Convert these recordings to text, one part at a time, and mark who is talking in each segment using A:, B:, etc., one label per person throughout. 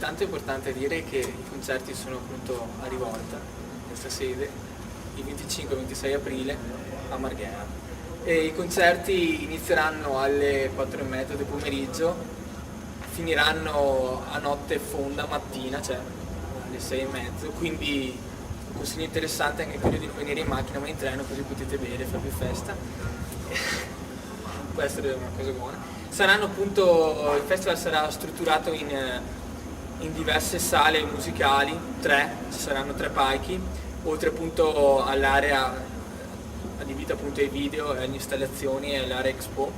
A: intanto è importante dire che i concerti sono appunto a Rivolta, questa sede, il 25 e 26 aprile a Marghera. E i concerti inizieranno alle 4:30 del pomeriggio, finiranno a notte fonda, mattina, cioè alle 6:30, quindi un consiglio interessante è anche quello di non venire in macchina ma in treno, così potete bere, fare più festa. Può essere una cosa buona. Saranno appunto, il festival sarà strutturato in diverse sale musicali, ci saranno 3 palchi, oltre appunto all'area adibita appunto ai video, alle installazioni e all'area Expo.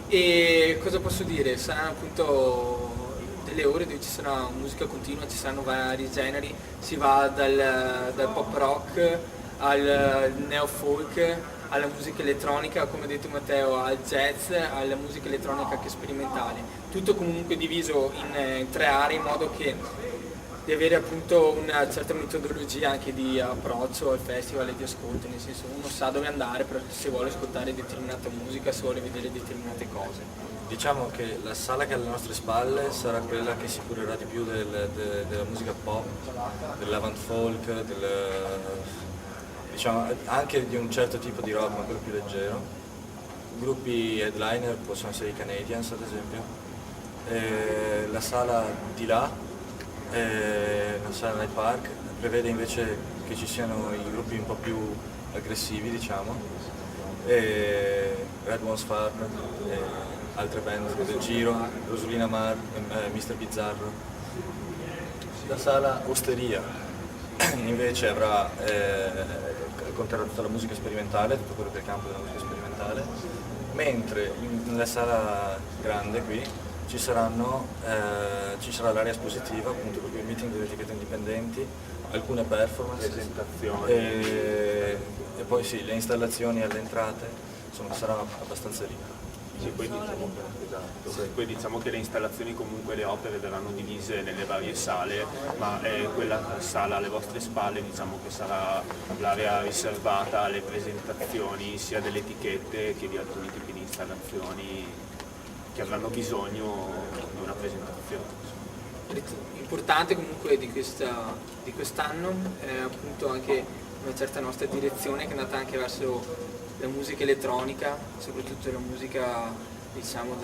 A: E cosa posso dire? Saranno appunto delle ore dove ci sarà musica continua, ci saranno vari generi, si va dal pop rock al neo folk, alla musica elettronica, come ha detto Matteo, al jazz, alla musica elettronica anche sperimentale. Tutto comunque diviso in 3 aree in modo che di avere appunto una certa metodologia anche di approccio al festival e di ascolto, nel senso uno sa dove andare se vuole ascoltare determinata musica, se vuole vedere determinate cose.
B: Diciamo che la sala che è alle nostre spalle sarà quella che si curerà di più della musica pop, dell'avant folk, diciamo anche di un certo tipo di rock ma quello più leggero. Gruppi headliner possono essere i Canadians ad esempio. La sala di là, la sala Night Park, prevede invece che ci siano i gruppi un po' più aggressivi diciamo, Red One's Farm, altre band del giro, Rosolina Mar, Mr. Bizzarro. La sala Osteria invece avrà conterrà tutta la musica sperimentale, tutto quello che è il campo della musica sperimentale, mentre nella sala grande qui ci sarà l'area espositiva, appunto proprio il meeting delle etichette indipendenti, alcune performance,
C: presentazioni
B: e poi sì, le installazioni alle entrate, insomma sarà abbastanza ricco.
C: Sì, poi diciamo che le installazioni, comunque le opere verranno divise nelle varie sale, ma quella sala alle vostre spalle diciamo che sarà l'area riservata alle presentazioni sia delle etichette che di alcuni tipi di installazioni che avranno bisogno di una presentazione.
A: Importante comunque di quest'anno è appunto anche una certa nostra direzione che è andata anche verso la musica elettronica, soprattutto la musica diciamo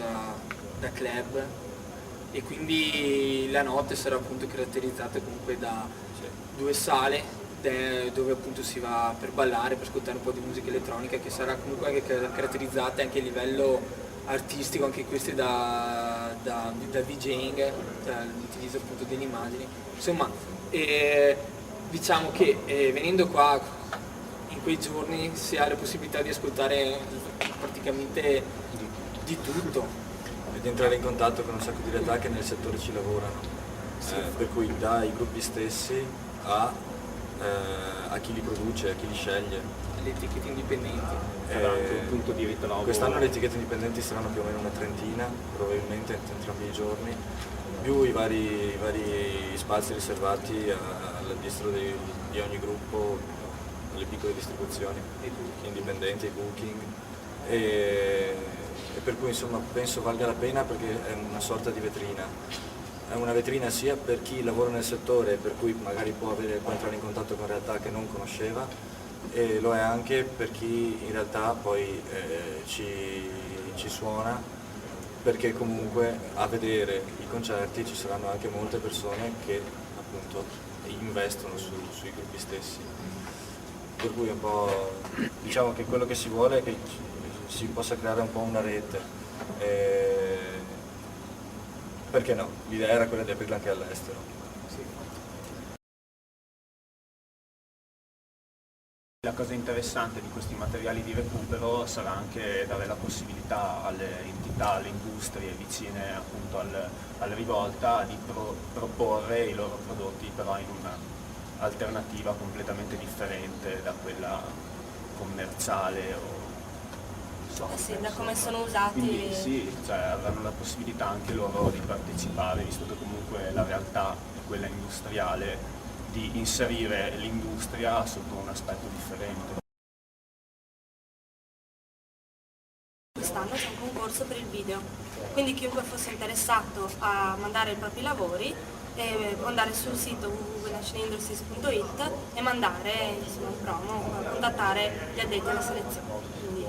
A: da club, e quindi la notte sarà appunto caratterizzata comunque da 2 sale dove appunto si va per ballare, per ascoltare un po' di musica elettronica, che sarà comunque anche caratterizzata anche a livello artistico, anche queste da DJing, l'utilizzo appunto delle immagini. Insomma, diciamo che venendo qua in quei giorni si ha la possibilità di ascoltare praticamente di tutto.
B: E di entrare in contatto con un sacco di realtà che nel settore ci lavorano, per cui dai gruppi stessi a chi li produce, a chi li sceglie.
A: Le etichette indipendenti.
C: Sarà anche un punto di ritrovo.
B: Quest'anno le etichette indipendenti saranno più o meno una trentina, probabilmente entrambi i giorni, più i vari spazi riservati all'estero di ogni gruppo, alle piccole distribuzioni, indipendenti, i booking, e per cui insomma penso valga la pena perché è una sorta di vetrina. È una vetrina sia per chi lavora nel settore, per cui magari può entrare in contatto con realtà che non conosceva, e lo è anche per chi in realtà poi ci suona, perché comunque a vedere i concerti ci saranno anche molte persone che appunto investono sui gruppi stessi, per cui un po' diciamo che quello che si vuole è che si possa creare un po' una rete, perché no? L'idea era quella di aprirla anche all'estero.
C: La cosa interessante di questi materiali di recupero sarà anche dare la possibilità alle entità, alle industrie vicine appunto alla rivolta di proporre i loro prodotti però in un'alternativa completamente differente da quella commerciale o insomma.
D: Sì, da come sono usati.
C: Quindi sì, cioè avranno la possibilità anche loro di partecipare, visto che comunque la realtà è quella industriale, di inserire l'industria sotto un aspetto differente.
D: quest'anno c'è un concorso per il video, quindi chiunque fosse interessato a mandare i propri lavori può andare sul sito www.nationalindustries.it e mandare insomma, un promo, contattare gli addetti alla selezione. Quindi